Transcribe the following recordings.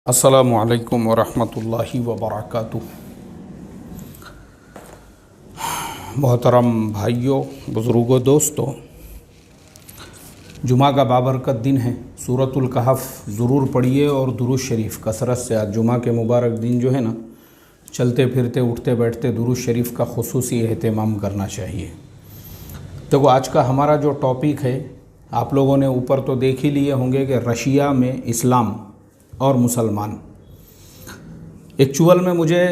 अस्सलामु अलैकुम वरहमतुल्लाहि वबरकातुह। मोहतरम भाइयों, बुज़ुर्गों, दोस्तों, जुमा का बाबरकत दिन है। सूरतुल कहफ़ ज़रूर पढ़िए और दुरूद शरीफ कसरत से। आज जुमा के मुबारक दिन जो है ना, चलते फिरते उठते बैठते दुरूद शरीफ का खुसूसी एहतमाम करना चाहिए। देखो, आज का हमारा जो टॉपिक है, आप लोगों ने ऊपर तो देख ही लिए होंगे कि रशिया में इस्लाम और मुसलमान। एक्चुअल में मुझे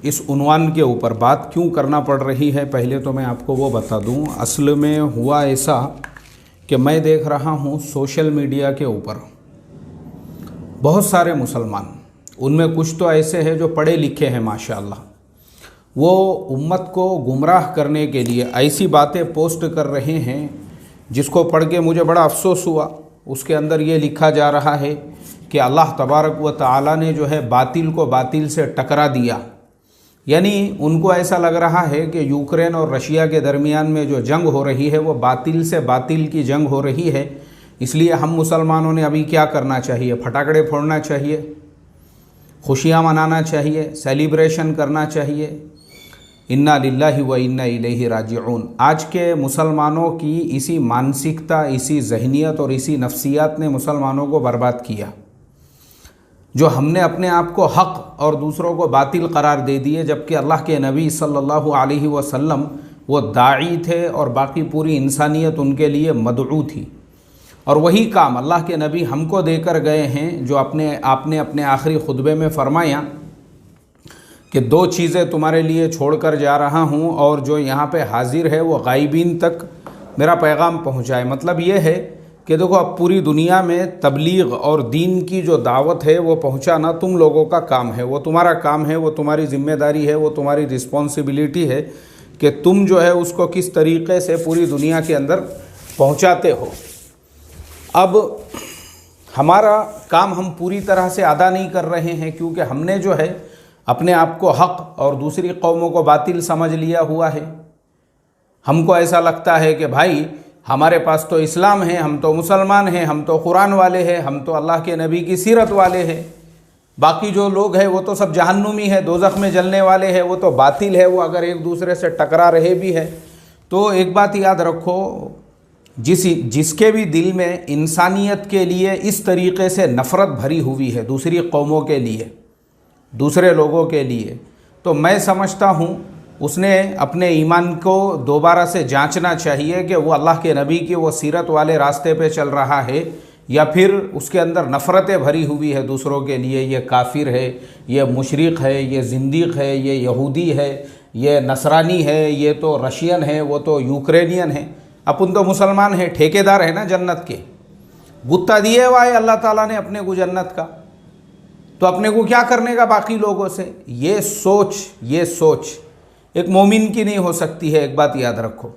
इस उन्वान के ऊपर बात क्यों करना पड़ रही है, पहले तो मैं आपको वो बता दूं। असल में हुआ ऐसा कि मैं देख रहा हूं सोशल मीडिया के ऊपर बहुत सारे मुसलमान, उनमें कुछ तो ऐसे हैं जो पढ़े लिखे हैं माशाअल्लाह, वो उम्मत को गुमराह करने के लिए ऐसी बातें पोस्ट कर रहे हैं जिसको पढ़ के मुझे बड़ा अफसोस हुआ। उसके अंदर ये लिखा जा रहा है कि अल्लाह तबारक व तआला ने जो है बातिल को बातिल से टकरा दिया। यानी उनको ऐसा लग रहा है कि यूक्रेन और रशिया के दरमियान में जो जंग हो रही है वो बातिल से बातिल की जंग हो रही है। इसलिए हम मुसलमानों ने अभी क्या करना चाहिए? फटाकड़े फोड़ना चाहिए, खुशियाँ मनाना चाहिए, सेलिब्रेशन करना चाहिए। इन्ना लिल्लाहि व इन्ना इलैहि राजिऊन। आज के मुसलमानों की इसी मानसिकता, इसी जहनियत और इसी नफ्सियात ने मुसलमानों को बर्बाद किया। जो हमने अपने आप को हक़ और दूसरों को बातिल करार दे दिए, जबकि अल्लाह के नबी सल्लल्लाहु अलैहि वसल्लम वो दाई थे और बाकी पूरी इंसानियत उनके लिए मदऊ थी। और वही काम अल्लाह के नबी हमको देकर गए हैं, जो आपने अपने आखिरी खुतबे में फरमाया कि दो चीज़ें तुम्हारे लिए छोड़कर जा रहा हूँ और जो यहाँ पे हाजिर है वो गायबीन तक मेरा पैगाम पहुँचाए। मतलब ये है कि देखो, अब पूरी दुनिया में तबलीग और दीन की जो दावत है वो पहुँचाना तुम लोगों का काम है, वो तुम्हारा काम है, वो तुम्हारी जिम्मेदारी है, वो तुम्हारी रिस्पॉन्सिबिलिटी है कि तुम जो है उसको किस तरीक़े से पूरी दुनिया के अंदर पहुँचाते हो। अब हमारा काम हम पूरी तरह से अदा नहीं कर रहे हैं, क्योंकि हमने जो है अपने आप को हक़ और दूसरी कौमों को बातिल समझ लिया हुआ है। हमको ऐसा लगता है कि भाई हमारे पास तो इस्लाम है, हम तो मुसलमान हैं, हम तो कुरान वाले हैं, हम तो अल्लाह के नबी की सीरत वाले हैं। बाकी जो लोग हैं वो तो सब जहन्नुमी है, दोज़ख में जलने वाले हैं, वो तो बातिल है। वो अगर एक दूसरे से टकरा रहे भी है तो एक बात याद रखो, जिसके भी दिल में इंसानियत के लिए इस तरीक़े से नफ़रत भरी हुई है, दूसरी कौमों के लिए, दूसरे लोगों के लिए, तो मैं समझता हूँ उसने अपने ईमान को दोबारा से जांचना चाहिए कि वो अल्लाह के नबी की वो सीरत वाले रास्ते पे चल रहा है या फिर उसके अंदर नफ़रतें भरी हुई है दूसरों के लिए। ये काफिर है, ये मुशरिक है, ये जिंदीक है, ये यहूदी है, ये नसरानी है, ये तो रशियन है, वो तो यूक्रेनियन है। अपन तो मुसलमान हैं, ठेकेदार है ना जन्नत के, गुत्ता दिए हुआ है अल्लाह ताला ने अपने को जन्नत का, तो अपने को क्या करने का बाकी लोगों से? ये सोच एक मोमिन की नहीं हो सकती है। एक बात याद रखो,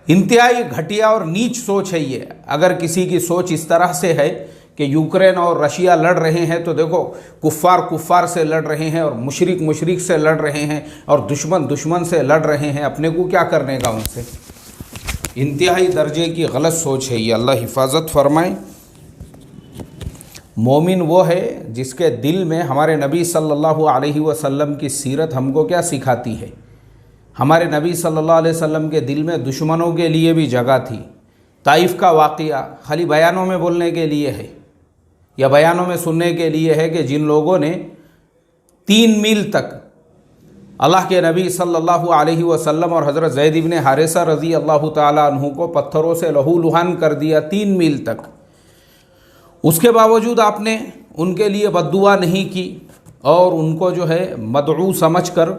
इंतहाई घटिया और नीच सोच है ये। अगर किसी की सोच इस तरह से है कि यूक्रेन और रशिया लड़ रहे हैं, तो देखो, कुफ्फार से लड़ रहे हैं और मुशरिक से लड़ रहे हैं और दुश्मन से लड़ रहे हैं। अपने को क्या करने का उनसे? इंतहाई दर्जे की गलत सोच है ये। अल्लाह हिफाजत फरमाए। मोमिन वो है जिसके दिल में हमारे नबी सल्लल्लाहु अलैहि वसल्लम की सीरत हमको क्या सिखाती है। हमारे नबी सल्लल्लाहु अलैहि वसल्लम के दिल में दुश्मनों के लिए भी जगह थी। ताइफ का वाक़या खाली बयानों में बोलने के लिए है या बयानों में सुनने के लिए है कि जिन लोगों ने 3 मील तक अल्लाह के नबी सल्लल्लाहु अलैहि वसल्लम और हज़रत ज़ैद इब्न हारिसा रज़ी अल्लाह ताला अन्हु को पत्थरों से लहूलुहान कर दिया 3 मील तक। उसके बावजूद आपने उनके लिए बद्दुआ नहीं की और उनको जो है मदऊ समझकर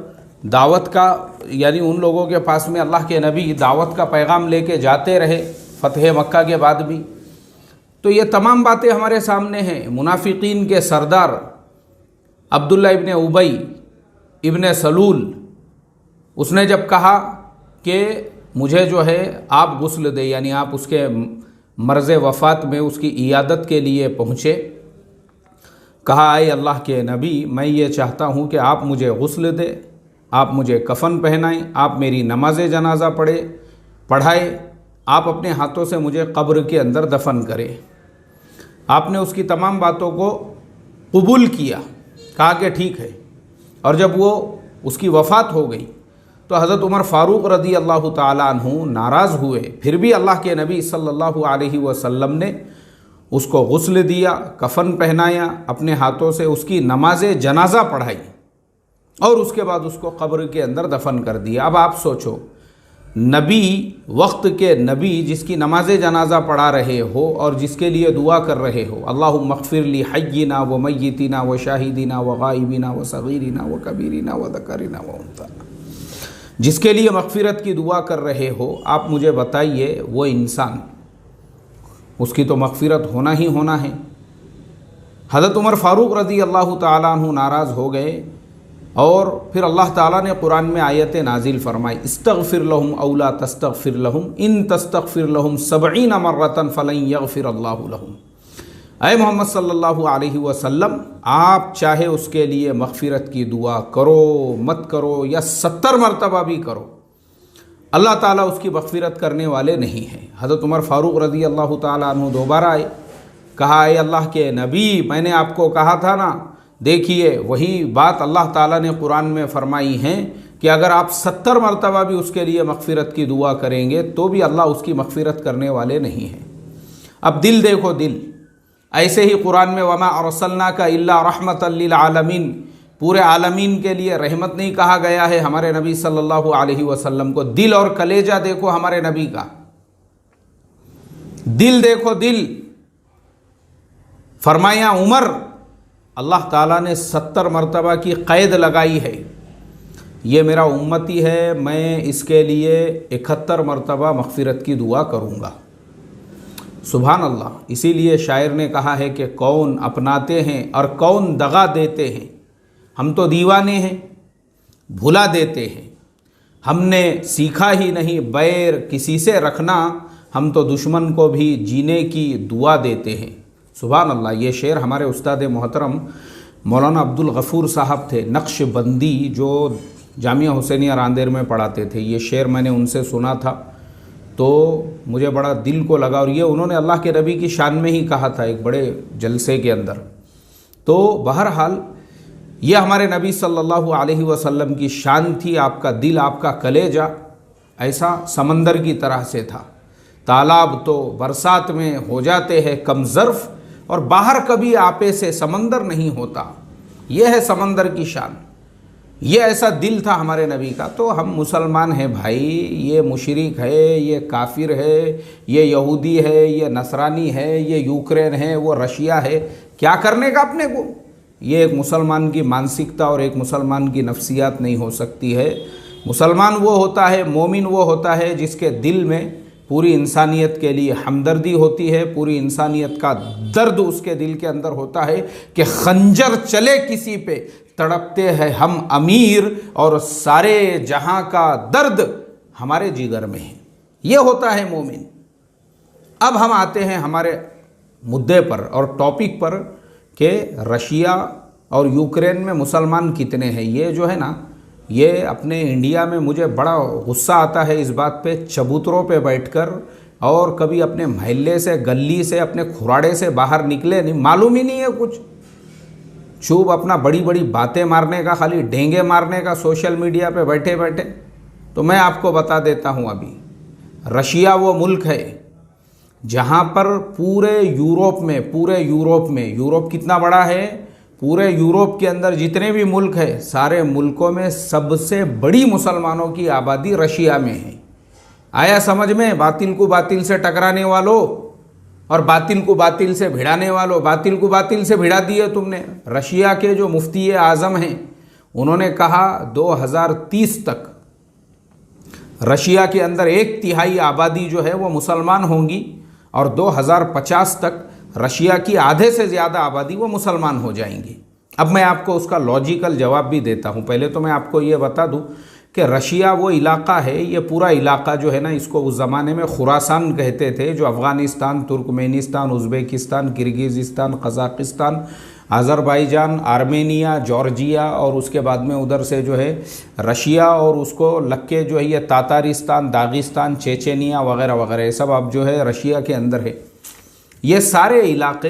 दावत का, यानी उन लोगों के पास में अल्लाह के नबी दावत का पैगाम लेके जाते रहे फ़तह मक्का के बाद भी। तो ये तमाम बातें हमारे सामने हैं। मुनाफिकीन के सरदार अब्दुल्ला इब्न उबई इब्न सलूल, उसने जब कहा कि मुझे जो है आप गुस्ल दे, यानी आप उसके मर्ज़ वफ़ात में उसकी इयादत के लिए पहुँचे, कहा, आए अल्लाह के नबी, मैं ये चाहता हूँ कि आप मुझे गुस्ल दे, आप मुझे कफ़न पहनाएं, आप मेरी नमाज जनाजा पढ़ाए, आप अपने हाथों से मुझे कब्र के अंदर दफन करें। आपने उसकी तमाम बातों को कबूल किया, कहा कि ठीक है। और जब वो उसकी वफ़ात हो गई तो हज़रत उमर फ़ारूक रज़ी अल्लाह ताला अन्हु नाराज़ हुए। फिर भी अल्लाह के नबी सल्लल्लाहु अलैहि वसल्लम ने उसको गुस्ल दिया, कफ़न पहनाया, अपने हाथों से उसकी नमाज जनाजा पढ़ाई और उसके बाद उसको कब्र के अंदर दफन कर दिया। अब आप सोचो, नबी, वक्त के नबी जिसकी नमाज जनाजा पढ़ा रहे हो और जिसके लिए दुआ कर रहे हो, अल्लाहुम्मा अग़फ़िर ली हय्यिना व मय्यितिना व शाहिदिना व गाइबिना व सगीरिना व कबीरिना व ज़करिना व उन्सा, जिसके लिए मग़फ़िरत की दुआ कर रहे हो, आप मुझे बताइए वो इंसान, उसकी तो मग़फ़िरत होना ही होना है। हज़रत उमर फ़ारूक रज़ी अल्लाह ताला अन्हु नाराज़ हो गए और फिर अल्लाह ताला ने कुरान में आयत नाजिल फरमाई, इस्तग़फ़िर लहुम औला तस्तग़फ़िर लहुम इन तस्तग़फ़िर लहुम सबईन मर्रतन फ़लन यग़फ़िर अल्लाहु लहुम। ऐ मोहम्मद सल्लल्लाहु अलैहि वसल्लम, आप चाहे उसके लिए मग़फ़िरत की दुआ करो मत करो या 70 मरतबा भी करो, अल्लाह ताला उसकी मग़फ़िरत करने वाले नहीं हैं। हज़रत उमर फ़ारूक रज़ी अल्लाह ताला अन्हु दोबारा आए, कहा, ऐ अल्लाह के नबी, मैंने आपको कहा था ना, देखिए वही बात अल्लाह ताला ने कुरान में फ़रमाई है कि अगर आप 70 मरतबा भी उसके लिए मग़फ़िरत की दुआ करेंगे तो भी अल्लाह उसकी मग़फ़िरत करने वाले नहीं हैं। अब दिल देखो, दिल ऐसे ही कुरान में वमा अरसलनाका इल्ला रहमतल लिल आलमीन, पूरे आलमीन के लिए रहमत नहीं कहा गया है हमारे नबी सल्लल्लाहु अलैहि वसल्लम को। दिल और कलेजा देखो हमारे नबी का, दिल देखो, दिल। फरमाया उमर, अल्लाह ताला ने 70 मरतबा की क़ैद लगाई है, ये मेरा उम्मती है, मैं इसके लिए 71 मरतबा मग़फ़िरत की दुआ करूँगा। सुभान अल्लाह। इसीलिए शायर ने कहा है कि कौन अपनाते हैं और कौन दगा देते हैं, हम तो दीवाने हैं, भुला देते हैं, हमने सीखा ही नहीं बैर किसी से रखना, हम तो दुश्मन को भी जीने की दुआ देते हैं। सुभान अल्लाह। ये शेर हमारे उस्ताद मोहतरम मौलाना अब्दुल गफ़ूर साहब थे, नक्शबंदी, जो जामिया हुसैनिया रांदेर में पढ़ाते थे। ये शेर मैंने उनसे सुना था तो मुझे बड़ा दिल को लगा, और ये उन्होंने अल्लाह के नबी की शान में ही कहा था एक बड़े जलसे के अंदर। तो बहरहाल ये हमारे नबी सल्लल्लाहु अलैहि वसल्लम की शान थी। आपका दिल, आपका कलेजा ऐसा समंदर की तरह से था। तालाब तो बरसात में हो जाते हैं कम ज़र्फ़ और बाहर कभी आपे से समंदर नहीं होता। यह है समंदर की शान। ये ऐसा दिल था हमारे नबी का। तो हम मुसलमान हैं भाई, ये मुशरिक है, ये काफिर है, ये यहूदी है, ये नसरानी है, ये यूक्रेन है, वो रशिया है, क्या करने का अपने को? ये एक मुसलमान की मानसिकता और एक मुसलमान की नफ्सियात नहीं हो सकती है। मुसलमान वो होता है, मोमिन वो होता है जिसके दिल में पूरी इंसानियत के लिए हमदर्दी होती है, पूरी इंसानियत का दर्द उसके दिल के अंदर होता है कि खंजर चले किसी पे तड़पते हैं हम अमीर और सारे जहां का दर्द हमारे जिगर में है। ये होता है मोमिन। अब हम आते हैं हमारे मुद्दे पर और टॉपिक पर कि रशिया और यूक्रेन में मुसलमान कितने हैं। ये जो है ना, ये अपने इंडिया में मुझे बड़ा गुस्सा आता है इस बात पे, चबूतरों पे बैठकर और कभी अपने महल्ले से, गली से, अपने खुराड़े से बाहर निकले नहीं, मालूम ही नहीं है कुछ, चुप अपना बड़ी बड़ी बातें मारने का, खाली ढेंगे मारने का सोशल मीडिया पे बैठे बैठे। तो मैं आपको बता देता हूँ, अभी रशिया वो मुल्क है जहाँ पर पूरे यूरोप में यूरोप कितना बड़ा है, पूरे यूरोप के अंदर जितने भी मुल्क है, सारे मुल्कों में सबसे बड़ी मुसलमानों की आबादी रशिया में है। आया समझ में? बातिल को बातिल से टकराने वालों और बातिल को बातिल से भिड़ाने वालों, बातिल को बातिल से भिड़ा दिए तुमने। रशिया के जो मुफ्ती आज़म हैं उन्होंने कहा 2030 तक रशिया के अंदर 1/3 आबादी जो है वो मुसलमान होंगी और 2050 तक रशिया की आधे से ज़्यादा आबादी वो मुसलमान हो जाएंगी। अब मैं आपको उसका लॉजिकल जवाब भी देता हूँ। पहले तो मैं आपको ये बता दूँ कि रशिया वो इलाका है, ये पूरा इलाका जो है ना, इसको उस ज़माने में खुरासान कहते थे, जो Afghanistan, Turkmenistan, Uzbekistan, Kyrgyzstan, Kazakhstan, Azerbaijan, Armenia, Georgia और उसके बाद में उधर से जो है रशिया और उसको लग के जो है ये तातारिस्तान, दागिस्तान, चेचेनिया वगैरह वगैरह, ये सब अब जो है रशिया के अंदर है। ये सारे इलाके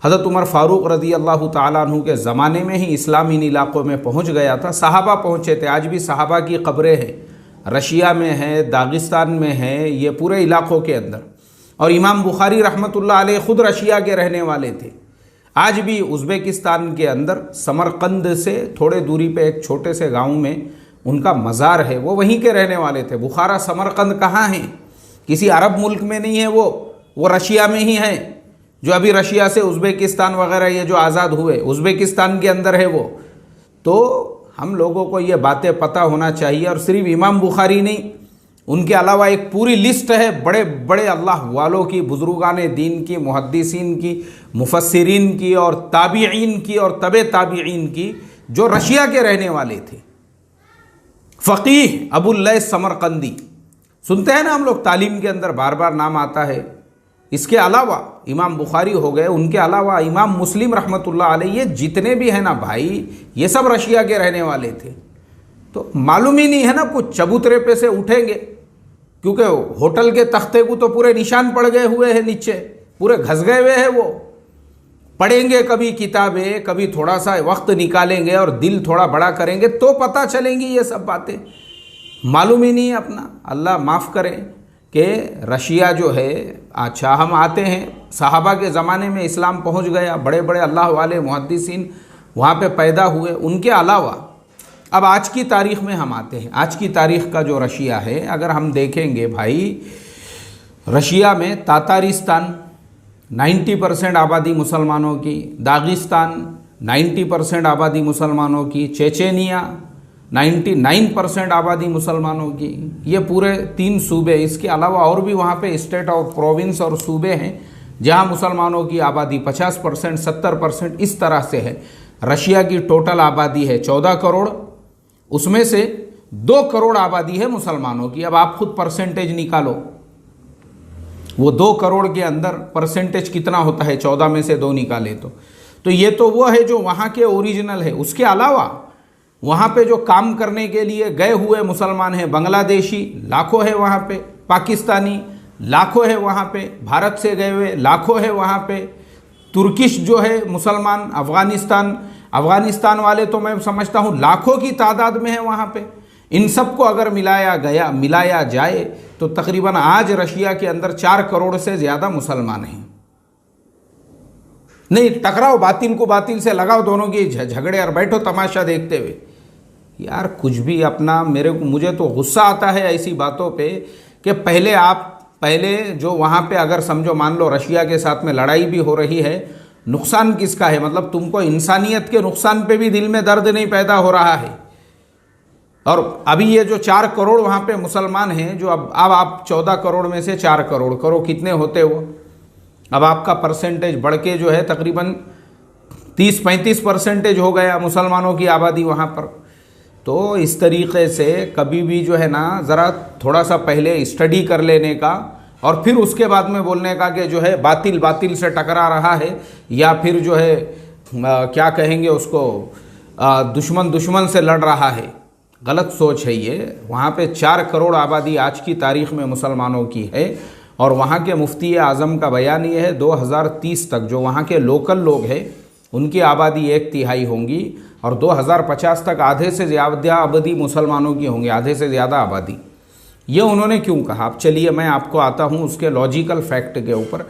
हज़रत उमर फ़ारूक रज़ी अल्लाह ताला अन्हु के ज़माने में ही इस्लाम इन इलाक़ों में पहुँच गया था, सहाबा पहुँचे थे। आज भी सहाबा की क़ब्रें हैं, रशिया में है, दागिस्तान में है, ये पूरे इलाक़ों के अंदर। और इमाम बुखारी रहमतुल्लाह अलैह ख़ुद रशिया के रहने वाले थे। आज भी उज़्बेकिस्तान के अंदर समरकंद से थोड़े दूरी पे एक छोटे से गांव में उनका मज़ार है, वो वहीं के रहने वाले थे। बुखारा समरकंद कहाँ है? किसी अरब मुल्क में नहीं है, वो रशिया में ही है। जो अभी रशिया से उज़्बेकिस्तान वगैरह ये जो आज़ाद हुए, उज़्बेकिस्तान के अंदर है वो। तो हम लोगों को ये बातें पता होना चाहिए। और सिर्फ इमाम बुखारी नहीं, उनके अलावा एक पूरी लिस्ट है बड़े बड़े अल्लाह वालों की, बुजुर्गान दीन की, मुहद्दिसीन की, मुफस्सिरीन की और ताबीईन की और तबे ताबीईन की, जो रशिया के रहने वाले थे। फ़कीह अबुल लैस समरकंदी, सुनते हैं ना हम लोग, तालीम के अंदर बार बार नाम आता है। इसके अलावा इमाम बुखारी हो गए, उनके अलावा इमाम मुस्लिम रहमतुल्लाह अलैह, ये जितने भी हैं ना भाई, ये सब रशिया के रहने वाले थे। तो मालूम ही नहीं है ना, कुछ चबूतरे पे से उठेंगे, क्योंकि होटल के तख्ते को तो पूरे निशान पड़ गए हुए हैं, नीचे पूरे घस गए हुए हैं। वो पढ़ेंगे कभी किताबें, कभी थोड़ा सा वक्त निकालेंगे और दिल थोड़ा बड़ा करेंगे तो पता चलेंगी ये सब बातें। मालूम ही नहीं अपना, अल्लाह माफ़ करें कि रशिया जो है, अच्छा हम आते हैं, सहाबा के ज़माने में इस्लाम पहुंच गया, बड़े बड़े अल्लाह वाले मुहद्दिसीन वहाँ पे पैदा हुए। उनके अलावा अब आज की तारीख़ में हम आते हैं। आज की तारीख़ का जो रशिया है, अगर हम देखेंगे भाई, रशिया में तातारिस्तान 90% आबादी मुसलमानों की, दागिस्तान 90% आबादी मुसलमानों की, चेचेनिया 99% आबादी मुसलमानों की, ये पूरे 3 सूबे। इसके अलावा और भी वहाँ पे स्टेट और प्रोविंस और सूबे हैं जहाँ मुसलमानों की आबादी 50%, 70% इस तरह से है। रशिया की टोटल आबादी है 14 करोड़, उसमें से 2 करोड़ आबादी है मुसलमानों की। अब आप खुद परसेंटेज निकालो, वो 2 करोड़ के अंदर परसेंटेज कितना होता है, 14 में से 2 निकाले तो ये तो वो है जो वहाँ के ओरिजिनल है। उसके अलावा वहाँ पे जो काम करने के लिए गए हुए मुसलमान हैं, बांग्लादेशी लाखों है वहाँ पे, पाकिस्तानी लाखों है वहाँ पे, भारत से गए हुए लाखों है वहाँ पे, तुर्किश जो है मुसलमान, अफ़गानिस्तान वाले तो मैं समझता हूँ लाखों की तादाद में है वहाँ पे। इन सब को अगर मिलाया जाए तो तकरीबन आज रशिया के अंदर 4 करोड़ से ज़्यादा मुसलमान हैं। नहीं टकराओ, बातिल को बातिल से लगाओ, दोनों की झगड़े और बैठो तमाशा देखते हुए। यार कुछ भी अपना, मुझे तो गुस्सा आता है ऐसी बातों पे कि पहले जो वहाँ पे अगर समझो मान लो रशिया के साथ में लड़ाई भी हो रही है, नुकसान किसका है? मतलब तुमको इंसानियत के नुकसान पे भी दिल में दर्द नहीं पैदा हो रहा है। और अभी ये जो 4 करोड़ वहाँ पे मुसलमान हैं, जो अब आप 14 करोड़ में से 4 करोड़ करो, कितने होते वो? अब आपका परसेंटेज बढ़ के जो है तकरीबन 30-35% हो गया मुसलमानों की आबादी वहाँ पर। तो इस तरीक़े से कभी भी जो है ना, ज़रा थोड़ा सा पहले स्टडी कर लेने का और फिर उसके बाद में बोलने का कि जो है बातिल से टकरा रहा है, या फिर जो है क्या कहेंगे उसको, दुश्मन से लड़ रहा है। गलत सोच है ये। वहाँ पे 4 करोड़ आबादी आज की तारीख़ में मुसलमानों की है और वहाँ के मुफ्ती आज़म का बयान ये है 2030 तक जो वहाँ के लोकल लोग हैं उनकी आबादी 1/3 होंगी और 2050 तक आधे से ज़्यादा आबादी मुसलमानों की होंगी, आधे से ज़्यादा आबादी। ये उन्होंने क्यों कहा? अब चलिए मैं आपको आता हूँ उसके लॉजिकल फैक्ट के ऊपर।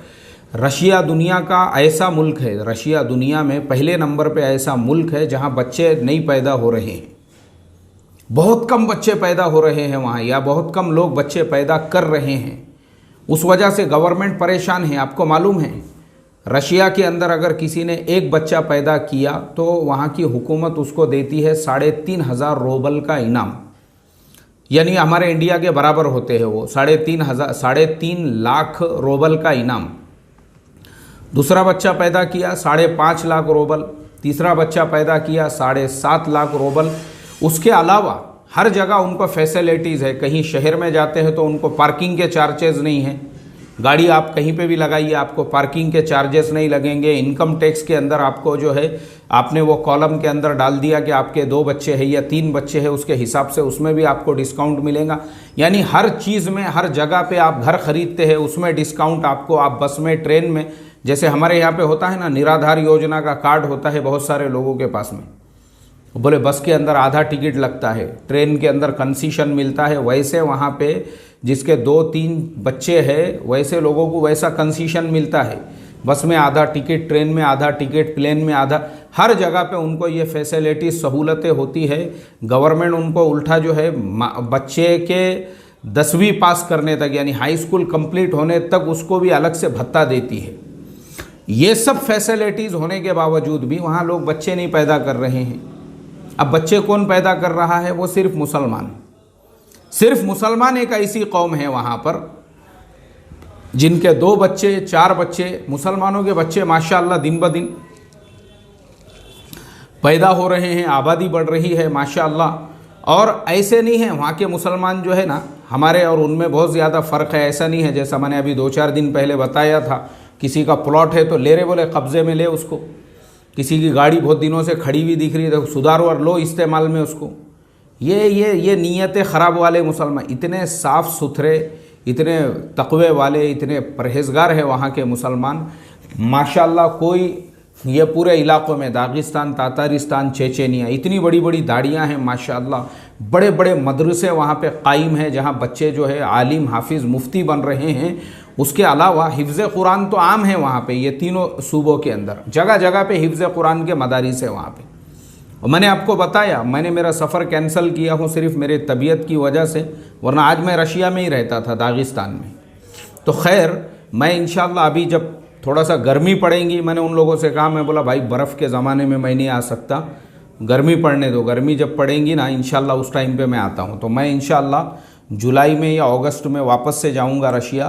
रशिया दुनिया का ऐसा मुल्क है, रशिया दुनिया में पहले नंबर पे ऐसा मुल्क है जहाँ बच्चे नहीं पैदा हो रहे हैं। बहुत कम बच्चे पैदा हो रहे हैं वहाँ, या बहुत कम लोग बच्चे पैदा कर रहे हैं। उस वजह से गवर्नमेंट परेशान है। आपको मालूम है रशिया के अंदर अगर किसी ने एक बच्चा पैदा किया तो वहाँ की हुकूमत उसको देती है 3,500 रूबल का इनाम, यानी हमारे इंडिया के बराबर होते हैं वो 3.5 लाख रूबल का इनाम। दूसरा बच्चा पैदा किया 5.5 लाख रूबल, तीसरा बच्चा पैदा किया 7.5 लाख रूबल। उसके अलावा हर जगह उनको फैसिलिटीज़ है। कहीं शहर में जाते हैं तो उनको पार्किंग के चार्जेस नहीं हैं, गाड़ी आप कहीं पे भी लगाइए आपको पार्किंग के चार्जेस नहीं लगेंगे। इनकम टैक्स के अंदर आपको जो है आपने वो कॉलम के अंदर डाल दिया कि आपके 2 बच्चे हैं या 3 बच्चे हैं, उसके हिसाब से उसमें भी आपको डिस्काउंट मिलेगा। यानी हर चीज़ में, हर जगह पे आप घर ख़रीदते हैं उसमें डिस्काउंट आपको, आप बस में ट्रेन में जैसे हमारे यहाँ पे होता है ना, निराधार योजना का कार्ड होता है बहुत सारे लोगों के पास में, बोले बस के अंदर आधा टिकट लगता है, ट्रेन के अंदर कंसीशन मिलता है, वैसे वहाँ पे जिसके 2-3 बच्चे हैं वैसे लोगों को वैसा कंसीशन मिलता है। बस में आधा टिकट, ट्रेन में आधा टिकट, प्लेन में आधा, हर जगह पे उनको ये फैसिलिटी सहूलतें होती है। गवर्नमेंट उनको उल्टा जो है बच्चे के 10वीं पास करने तक यानी हाई स्कूल कंप्लीट होने तक उसको भी अलग से भत्ता देती है। ये सब फैसिलिटीज़ होने के बावजूद भी वहाँ लोग बच्चे नहीं पैदा कर रहे हैं। अब बच्चे कौन पैदा कर रहा है? वो सिर्फ मुसलमान। सिर्फ मुसलमान एक ऐसी कौम है वहाँ पर जिनके 2 बच्चे 4 बच्चे, मुसलमानों के बच्चे माशाअल्लाह दिन ब दिन पैदा हो रहे हैं, आबादी बढ़ रही है माशाअल्लाह। और ऐसे नहीं है वहाँ के मुसलमान जो है ना, हमारे और उनमें बहुत ज़्यादा फ़र्क है। ऐसा नहीं है जैसा मैंने अभी 2-4 दिन पहले बताया था, किसी का प्लॉट है तो ले रहे, बोले कब्ज़े में ले उसको। किसी की गाड़ी बहुत दिनों से खड़ी हुई दिख रही है तो सुधारो और लो इस्तेमाल में उसको। ये नीयतें ख़राब वाले मुसलमान, इतने साफ़ सुथरे, इतने तक़वे वाले, इतने परहेजगार है वहाँ के मुसलमान माशाअल्लाह। कोई ये पूरे इलाक़ों में दागिस्तान, तातारिस्तान, चेचेनिया, इतनी बड़ी बड़ी दाढ़ियाँ हैं माशाअल्लाह। बड़े बड़े मदरसे वहाँ पे कायम हैं जहाँ बच्चे जो है आलिम, हाफिज़, मुफ्ती बन रहे हैं। उसके अलावा हिफ्ज़ कुरान तो आम है वहाँ पे, ये तीनों सूबों के अंदर जगह जगह पे हिफ्ज़ कुरान के मदारिस है वहाँ पे। और मैंने आपको बताया, मैंने मेरा सफ़र कैंसिल किया हूँ सिर्फ मेरी तबीयत की वजह से, वरना आज मैं रशिया में ही रहता था, दागिस्तान में। तो खैर मैं इंशाअल्लाह अभी जब थोड़ा सा गर्मी पड़ेगी, मैंने उन लोगों से कहा, मैं बोला भाई बर्फ़ के ज़माने में मैं नहीं आ सकता, गर्मी पड़ने दो, गर्मी जब पड़ेगी ना इंशाअल्लाह उस टाइम पे मैं आता हूँ। तो मैं इंशाअल्लाह जुलाई में या अगस्त में वापस से जाऊँगा रशिया,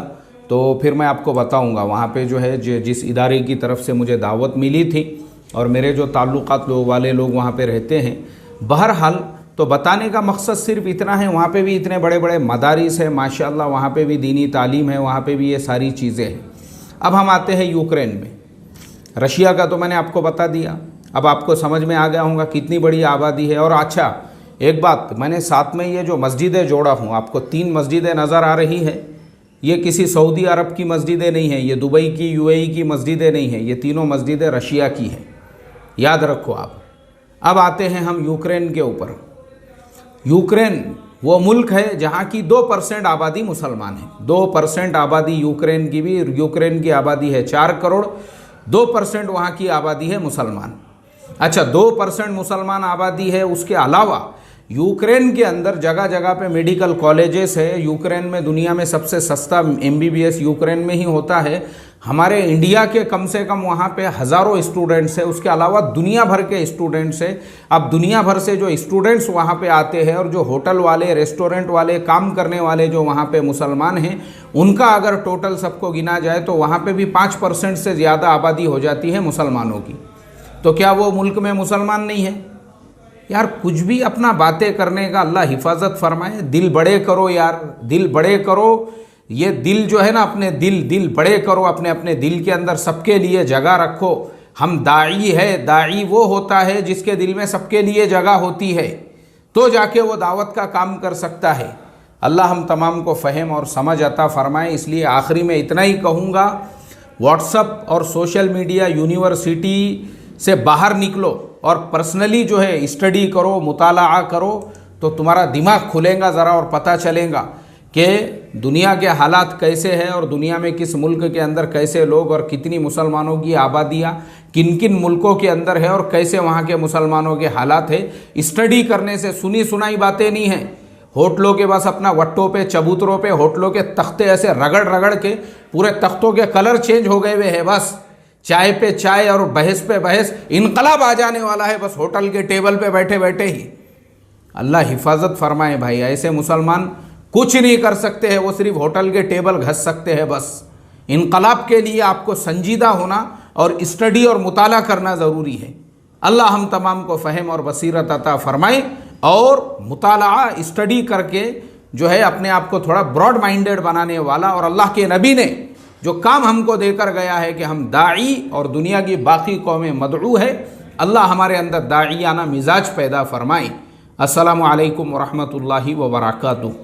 तो फिर मैं आपको बताऊँगा वहाँ पे जो है जिस इदारे की तरफ से मुझे दावत मिली थी और मेरे जो ताल्लुकात वाले लोग वहाँ पे रहते हैं। बहरहाल तो बताने का मकसद सिर्फ इतना है, वहाँ पे भी इतने बड़े बड़े मदारिस है माशाअल्लाह, वहाँ पे भी दीनी तालीम है, वहाँ पे भी ये सारी चीज़ें हैं। अब हम आते हैं यूक्रेन में। रशिया का तो मैंने आपको बता दिया, अब आपको समझ में आ गया होगा कितनी बड़ी आबादी है। और अच्छा एक बात, मैंने साथ में ये जो मस्जिदें जोड़ा हूँ, आपको 3 मस्जिदें नज़र आ रही है, ये किसी सऊदी अरब की मस्जिदें नहीं हैं, ये दुबई की, यूएई की मस्जिदें नहीं हैं, ये तीनों मस्जिदें रशिया की हैं, याद रखो आप। अब आते हैं हम यूक्रेन के ऊपर। यूक्रेन वो मुल्क है जहाँ की 2% आबादी मुसलमान है। 2% आबादी यूक्रेन की भी, यूक्रेन की आबादी है 4 करोड़, 2% वहाँ की आबादी है मुसलमान। अच्छा 2% मुसलमान आबादी है, उसके अलावा यूक्रेन के अंदर जगह जगह पे मेडिकल कॉलेजेस है। यूक्रेन में दुनिया में सबसे सस्ता MBBS यूक्रेन में ही होता है। हमारे इंडिया के कम से कम वहाँ पे हज़ारों स्टूडेंट्स है, उसके अलावा दुनिया भर के स्टूडेंट्स है। अब दुनिया भर से जो स्टूडेंट्स वहाँ पे आते हैं और जो होटल वाले, रेस्टोरेंट वाले, काम करने वाले जो वहाँ पे मुसलमान हैं, उनका अगर टोटल सबको गिना जाए तो वहाँ पे भी 5% से ज़्यादा आबादी हो जाती है मुसलमानों की। तो क्या वो मुल्क में मुसलमान नहीं है? यार कुछ भी अपना बातें करने का अल्लाह हिफाजत फरमाए। दिल बड़े करो यार, दिल बड़े करो। ये दिल जो है ना, अपने दिल बड़े करो, अपने दिल के अंदर सबके लिए जगह रखो। हम दाई है, दाई वो होता है जिसके दिल में सबके लिए जगह होती है, तो जाके वो दावत का काम कर सकता है। अल्लाह हम तमाम को फ़हम और समझ अता फरमाए। इसलिए आखिरी में इतना ही कहूँगा, व्हाट्सअप और सोशल मीडिया यूनिवर्सिटी से बाहर निकलो और पर्सनली जो है स्टडी करो, मुताला करो, तो तुम्हारा दिमाग खुलेगा ज़रा और पता चलेगा कि दुनिया के हालात कैसे हैं और दुनिया में किस मुल्क के अंदर कैसे लोग और कितनी मुसलमानों की आबादियाँ किन किन मुल्कों के अंदर है और कैसे वहाँ के मुसलमानों के हालात है। स्टडी करने से सुनी सुनाई बातें नहीं हैं। होटलों के बस अपना वट्टों पे, चबूतरों पे, होटलों के तख्ते ऐसे रगड़ रगड़ के पूरे तख्तों के कलर चेंज हो गए हुए हैं। बस चाय पे चाय और बहस पे बहस, इनकलाब आ जाने वाला है बस होटल के टेबल पे बैठे बैठे ही। अल्लाह हिफाजत फरमाए भाई, ऐसे मुसलमान कुछ नहीं कर सकते हैं, वो सिर्फ होटल के टेबल घस सकते हैं बस। इनकलाब के लिए आपको संजीदा होना और स्टडी और मुताला करना ज़रूरी है। अल्लाह हम तमाम को फ़हम और बसीरत अता फरमाए और मुताला स्टडी करके जो है अपने आप को थोड़ा ब्रॉड माइंडेड बनाने वाला, और अल्लाह के नबी ने जो काम हमको देकर गया है कि हम दाई और दुनिया की बाकी कौमें मदऊ है, अल्लाह हमारे अंदर दाईयाना मिजाज पैदा फरमाए। अस्सलामु अलैकुम व रहमतुल्लाहि व बरकातुहू।